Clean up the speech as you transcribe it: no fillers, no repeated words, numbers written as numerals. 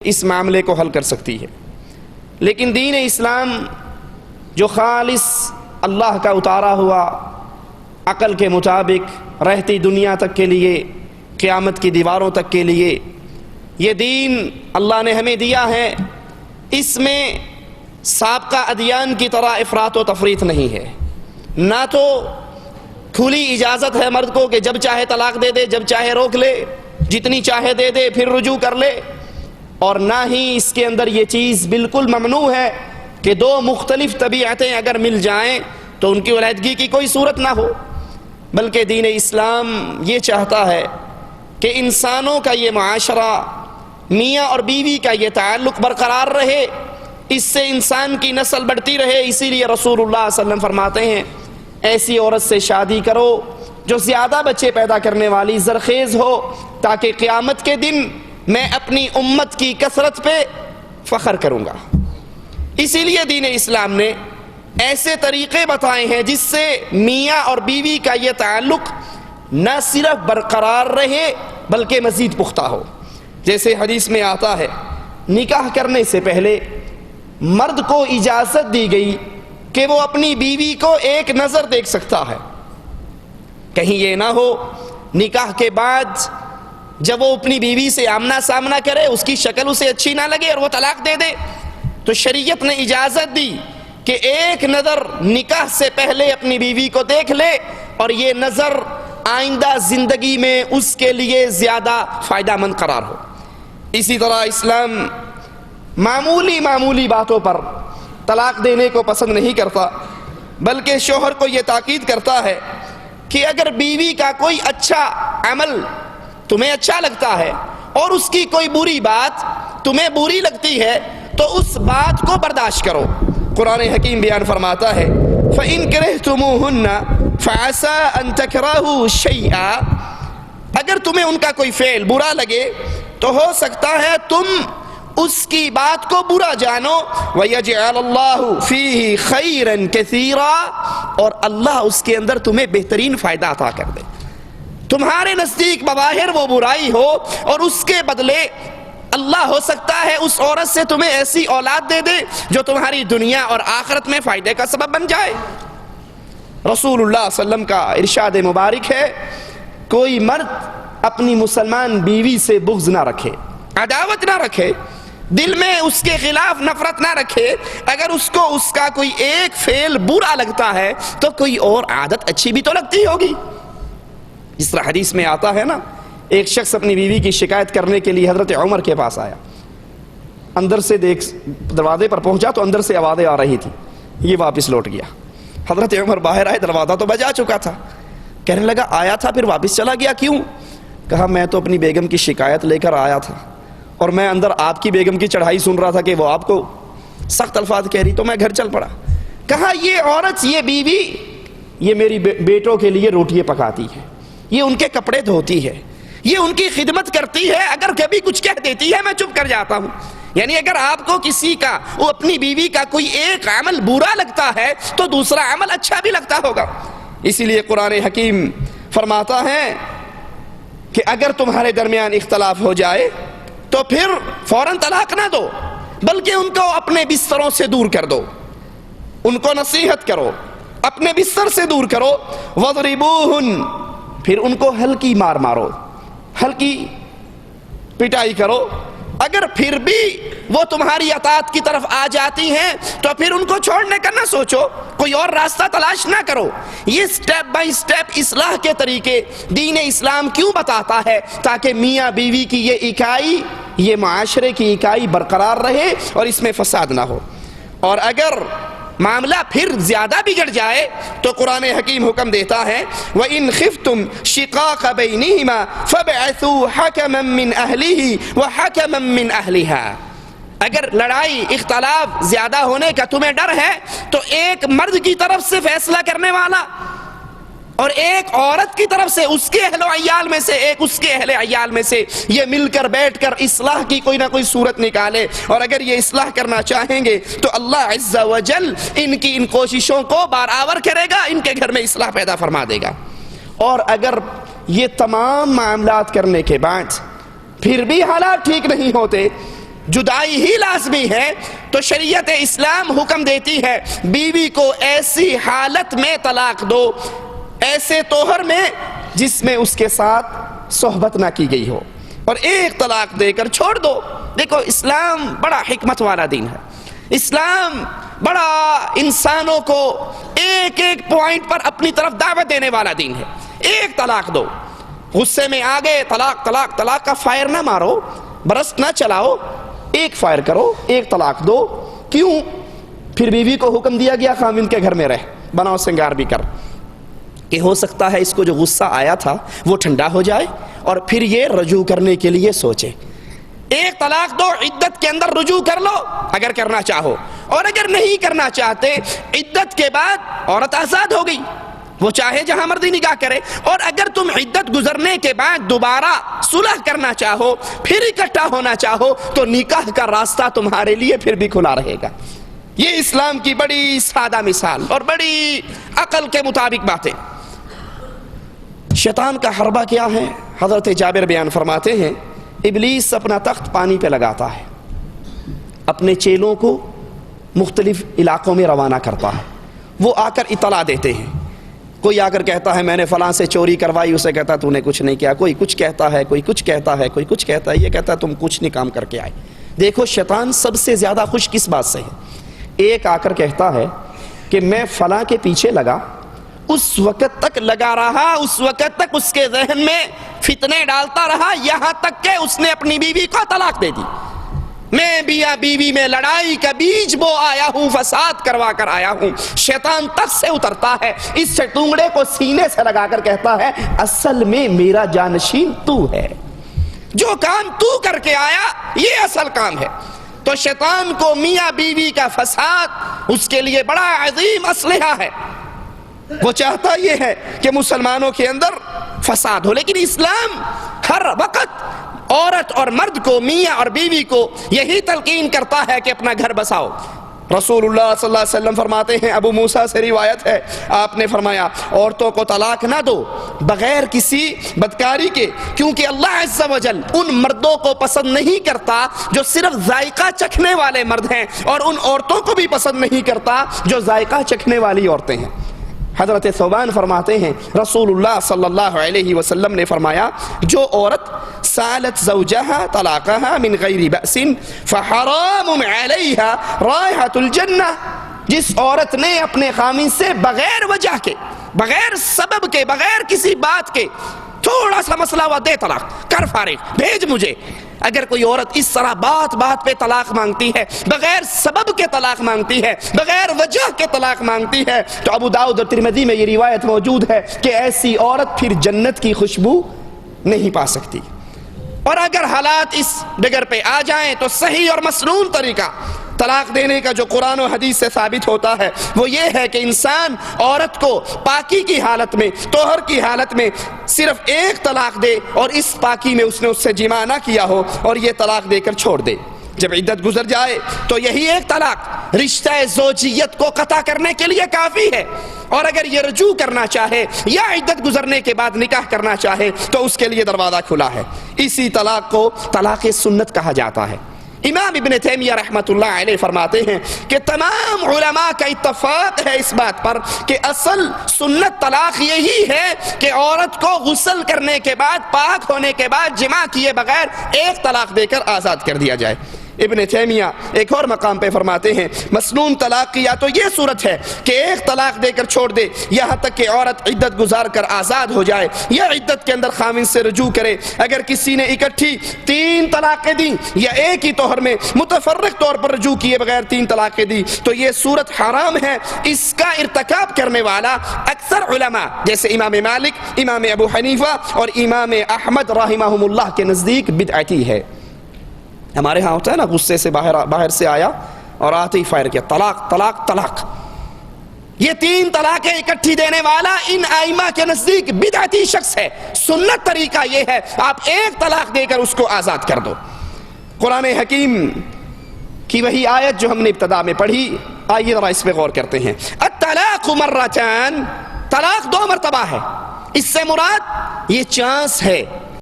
اس معاملے کو حل کر سکتی ہے۔ لیکن دین اسلام جو خالص اللہ کا اتارا ہوا عقل کے مطابق رہتی دنیا تک کے لیے، قیامت کی دیواروں تک کے لیے یہ دین اللہ نے ہمیں دیا ہے، اس میں سابقہ ادیان کی طرح افراط و تفریط نہیں ہے۔ نہ تو کھلی اجازت ہے مرد کو کہ جب چاہے طلاق دے دے، جب چاہے روک لے، جتنی چاہے دے دے پھر رجوع کر لے، اور نہ ہی اس کے اندر یہ چیز بالکل ممنوع ہے کہ دو مختلف طبیعتیں اگر مل جائیں تو ان کی علیحدگی کی کوئی صورت نہ ہو، بلکہ دین اسلام یہ چاہتا ہے کہ انسانوں کا یہ معاشرہ، میاں اور بیوی کا یہ تعلق برقرار رہے، اس سے انسان کی نسل بڑھتی رہے۔ اسی لیے رسول اللہ صلی اللہ علیہ وسلم فرماتے ہیں ایسی عورت سے شادی کرو جو زیادہ بچے پیدا کرنے والی، زرخیز ہو، تاکہ قیامت کے دن میں اپنی امت کی کثرت پہ فخر کروں گا۔ اسی لیے دین اسلام نے ایسے طریقے بتائے ہیں جس سے میاں اور بیوی کا یہ تعلق نہ صرف برقرار رہے بلکہ مزید پختہ ہو۔ جیسے حدیث میں آتا ہے نکاح کرنے سے پہلے مرد کو اجازت دی گئی کہ وہ اپنی بیوی کو ایک نظر دیکھ سکتا ہے، کہیں یہ نہ ہو نکاح کے بعد جب وہ اپنی بیوی سے آمنا سامنا کرے اس کی شکل اسے اچھی نہ لگے اور وہ طلاق دے دے، تو شریعت نے اجازت دی کہ ایک نظر نکاح سے پہلے اپنی بیوی کو دیکھ لے، اور یہ نظر آئندہ زندگی میں اس کے لیے زیادہ فائدہ مند قرار ہو۔ اسی طرح اسلام معمولی باتوں پر طلاق دینے کو پسند نہیں کرتا، بلکہ شوہر کو یہ تاکید کرتا ہے کہ اگر بیوی کا کوئی اچھا عمل تمہیں اچھا لگتا ہے اور اس کی کوئی بری بات تمہیں بری لگتی ہے تو اس بات کو برداشت کرو۔ قرآن حکیم بیان فرماتا ہے فَإِن كَرِهْتُمُوهُنَّ فَعَسَىٰ أَن تَكْرَهُوا شَيْئًا، اگر تمہیں ان کا کوئی فعل برا لگے تو ہو سکتا ہے تم اس کی بات کو برا جانو، وَيَجْعَلَ اللَّهُ فِيهِ خَيْرًا كَثِيرًا، اور اللہ اس کے اندر تمہیں بہترین فائدہ عطا کر دے۔ تمہارے نزدیک بظاہر وہ برائی ہو اور اس کے بدلے اللہ ہو سکتا ہے اس عورت سے تمہیں ایسی اولاد دے دے جو تمہاری دنیا اور آخرت میں فائدے کا سبب بن جائے۔ رسول اللہ صلی اللہ علیہ وسلم کا ارشاد مبارک ہے کوئی مرد اپنی مسلمان بیوی سے بغض نہ رکھے، عداوت نہ رکھے، دل میں اس کے خلاف نفرت نہ رکھے، اگر اس کو اس کا کوئی ایک فعل برا لگتا ہے تو کوئی اور عادت اچھی بھی تو لگتی ہوگی۔ جس طرح حدیث میں آتا ہے نا، ایک شخص اپنی بیوی کی شکایت کرنے کے لیے حضرت عمر کے پاس آیا، اندر سے دروازے پر پہنچا تو اندر سے آوازیں آ رہی تھی، یہ واپس لوٹ گیا۔ حضرت عمر باہر آئے، دروازہ تو بجا چکا تھا، کہنے لگا آیا تھا پھر واپس چلا گیا کیوں؟ کہا میں تو اپنی بیگم کی شکایت لے کر آیا تھا اور میں اندر آپ کی بیگم کی چڑھائی سن رہا تھا کہ وہ آپ کو سخت الفاظ کہہ رہی، تو میں گھر چل پڑا۔ کہا یہ عورت، یہ بیوی، یہ میری بیٹوں کے لیے روٹیاں پکاتی ہے، یہ ان کے کپڑے دھوتی ہے، یہ ان کی خدمت کرتی ہے، اگر کبھی کچھ کہہ دیتی ہے میں چپ کر جاتا ہوں۔ یعنی اگر آپ کو کسی کا، وہ اپنی بیوی کا کوئی ایک عمل برا لگتا ہے تو دوسرا عمل اچھا بھی لگتا ہوگا۔ اسی لیے قرآن حکیم فرماتا ہے کہ اگر تمہارے درمیان اختلاف ہو جائے تو پھر فوراً طلاق نہ دو، بلکہ ان کو اپنے بستروں سے دور کر دو، ان کو نصیحت کرو، اپنے بستر سے دور کرو، وَضْرِبُوهُنْ، پھر ان کو ہلکی مار مارو، ہلکی پٹائی کرو۔ اگر پھر بھی وہ تمہاری اطاعت کی طرف آ جاتی ہیں تو پھر ان کو چھوڑنے کا نہ سوچو، کوئی اور راستہ تلاش نہ کرو۔ یہ سٹیپ بائی سٹیپ اصلاح کے طریقے دین اسلام کیوں بتاتا ہے؟ تاکہ میاں بیوی کی یہ اکائی، یہ معاشرے کی اکائی برقرار رہے اور اس میں فساد نہ ہو۔ اور اگر معاملہ پھر زیادہ بگڑ جائے تو قرآن حکیم حکم دیتا ہے وَإِنْ خِفْتُمْ شِقَاقَ بَيْنِهِمَا فَابْعَثُوا حَكَمًا مِّنْ أَهْلِهِ وَحَكَمًا مِّنْ أَهْلِهَا، اگر لڑائی اختلاف زیادہ ہونے کا تمہیں ڈر ہے تو ایک مرد کی طرف سے فیصلہ کرنے والا اور ایک عورت کی طرف سے، اس کے اہل و عیال میں سے ایک اس کے اہل عیال میں سے، یہ مل کر بیٹھ کر اصلاح کی کوئی نہ کوئی صورت نکالے۔ اور اگر یہ اصلاح کرنا چاہیں گے تو اللہ عز و جل ان کی ان کوششوں کو بارآور کرے گا، ان کے گھر میں اصلاح پیدا فرما دے گا۔ اور اگر یہ تمام معاملات کرنے کے بعد پھر بھی حالات ٹھیک نہیں ہوتے جدائی ہی لازمی ہے تو شریعت اسلام حکم دیتی ہے بیوی کو ایسی حالت میں طلاق دو، ایسے طہر میں جس میں اس کے ساتھ صحبت نہ کی گئی ہو، اور ایک طلاق دے کر چھوڑ دو۔ دیکھو اسلام بڑا حکمت والا دین ہے، اسلام بڑا انسانوں کو ایک ایک پوائنٹ پر اپنی طرف دعوت دینے والا دین ہے۔ ایک طلاق دو، غصے میں آگے طلاق طلاق طلاق کا فائر نہ مارو، برس نہ چلاؤ، ایک فائر کرو، ایک طلاق دو۔ کیوں؟ پھر بیوی کو حکم دیا گیا خاوند کے گھر میں رہ، بناؤ سنگار بھی کر، کہ ہو سکتا ہے اس کو جو غصہ آیا تھا وہ ٹھنڈا ہو جائے اور پھر یہ رجوع کرنے کے لیے سوچے۔ ایک طلاق دو، عدت کے اندر رجوع کر لو اگر کرنا چاہو، اور اگر نہیں کرنا چاہتے عدت کے بعد عورت آزاد ہو گئی، وہ چاہے جہاں مرضی نکاح کرے۔ اور اگر تم عدت گزرنے کے بعد دوبارہ صلح کرنا چاہو، پھر اکٹھا ہونا چاہو، تو نکاح کا راستہ تمہارے لیے پھر بھی کھلا رہے گا۔ یہ اسلام کی بڑی سادہ مثال اور بڑی عقل کے مطابق باتیں۔ شیطان کا حربہ کیا ہے؟ حضرت جابر بیان فرماتے ہیں ابلیس اپنا تخت پانی پہ لگاتا ہے، اپنے چیلوں کو مختلف علاقوں میں روانہ کرتا ہے، وہ آ کر اطلاع دیتے ہیں۔ کوئی آ کر کہتا ہے میں نے فلاں سے چوری کروائی، اسے کہتا ہے تو نے کچھ نہیں کیا، کوئی کچھ کہتا ہے، کوئی کچھ کہتا ہے، کوئی کچھ کہتا ہے، یہ کہتا ہے تم کچھ نہیں کام کر کے آئے۔ دیکھو شیطان سب سے زیادہ خوش کس بات سے ہے؟ ایک آ کر کہتا ہے کہ میں فلاں کے پیچھے لگا، اس وقت تک لگا رہا، اس وقت تک اس کے ذہن میں فتنے ڈالتا رہا، یہاں تک کہ اس نے اپنی بیوی کو طلاق دے دی۔ میں میاں بیوی میں لڑائی کا بیج بو آیا ہوں، فساد کروا کر آیا ہوں۔ شیطان تخت سے اترتا ہے، اس ٹونگڑے کو سینے سے لگا کر کہتا ہے اصل میں میرا جانشین تو ہے، جو کام تو کر کے آیا یہ اصل کام ہے۔ تو شیطان کو میاں بیوی کا فساد اس کے لیے بڑا عظیم اسلحہ ہے، وہ چاہتا یہ ہے کہ مسلمانوں کے اندر فساد ہو۔ لیکن اسلام ہر وقت عورت اور مرد کو، میاں اور بیوی کو یہی تلقین کرتا ہے کہ اپنا گھر بساؤ۔ رسول اللہ صلی اللہ علیہ وسلم فرماتے ہیں، ابو موسیٰ سے روایت ہے، آپ نے فرمایا عورتوں کو طلاق نہ دو بغیر کسی بدکاری کے، کیونکہ اللہ عز و جل ان مردوں کو پسند نہیں کرتا جو صرف ذائقہ چکھنے والے مرد ہیں، اور ان عورتوں کو بھی پسند نہیں کرتا جو ذائقہ چکھنے والی عورتیں ہیں۔ حضرت ثوبان فرماتے ہیں رسول اللہ صلی اللہ علیہ وسلم نے فرمایا جو عورت سالت زوجہا طلاقہا من غیر بأس فحرام علیہا رائحۃ الجنہ، جس عورت نے اپنے خامن سے بغیر وجہ کے، بغیر سبب کے، بغیر کسی بات کے، تھوڑا سا مسئلہ ہوا دے طلاق کر فارغ بھیج مجھے، اگر کوئی عورت اس طرح بات بات پہ طلاق مانگتی ہے، بغیر سبب کے طلاق مانگتی ہے، بغیر وجہ کے طلاق مانگتی ہے، تو ابو داؤد اور ترمذی میں یہ روایت موجود ہے کہ ایسی عورت پھر جنت کی خوشبو نہیں پا سکتی۔ اور اگر حالات اس ڈگر پہ آ جائیں تو صحیح اور مسنون طریقہ طلاق دینے کا جو قرآن و حدیث سے ثابت ہوتا ہے وہ یہ ہے کہ انسان عورت کو پاکی کی حالت میں، طہر کی حالت میں صرف ایک طلاق دے، اور اس پاکی میں اس نے اس سے جماع نہ کیا ہو، اور یہ طلاق دے کر چھوڑ دے۔ جب عدت گزر جائے تو یہی ایک طلاق رشتہ زوجیت کو قطع کرنے کے لیے کافی ہے، اور اگر یہ رجوع کرنا چاہے یا عدت گزرنے کے بعد نکاح کرنا چاہے تو اس کے لیے دروازہ کھلا ہے۔ اسی طلاق کو طلاق سنت کہا جاتا ہے۔ امام ابن تیمیہ رحمۃ اللہ علیہ فرماتے ہیں کہ تمام علماء کا اتفاق ہے اس بات پر کہ اصل سنت طلاق یہی ہے کہ عورت کو غسل کرنے کے بعد، پاک ہونے کے بعد، جماع کیے بغیر ایک طلاق دے کر آزاد کر دیا جائے۔ ابن تیمیہ ایک اور مقام پہ فرماتے ہیں مسنون طلاق کی یا تو یہ صورت ہے کہ ایک طلاق دے کر چھوڑ دے یہاں تک کہ عورت عدت گزار کر آزاد ہو جائے، یا عدت کے اندر خاوند سے رجوع کرے۔ اگر کسی نے اکٹھی 3 طلاقیں دی یا ایک ہی طہر میں متفرق طور پر رجوع کیے بغیر 3 طلاقیں دی تو یہ صورت حرام ہے۔ اس کا ارتکاب کرنے والا اکثر علماء جیسے امام مالک، امام ابو حنیفہ اور امام احمد رحمہم اللہ کے نزدیک بدعتی ہے۔ ہمارے ہاں ہوتا ہے نا، غصے سے باہر سے آیا اور آتے ہی فائر کیا، طلاق طلاق طلاق۔ یہ 3 طلاقیں اکٹھی دینے والا ان ائمہ کے نزدیک بدعتی شخص ہے۔ سنت طریقہ یہ ہے آپ ایک طلاق دے کر اس کو آزاد کر دو۔ قرآن حکیم کی وہی آیت جو ہم نے ابتدا میں پڑھی، آئیے ذرا اس پہ غور کرتے ہیں۔ الطلاق مرتان، طلاق 2 مرتبہ ہے، اس سے مراد یہ چانس ہے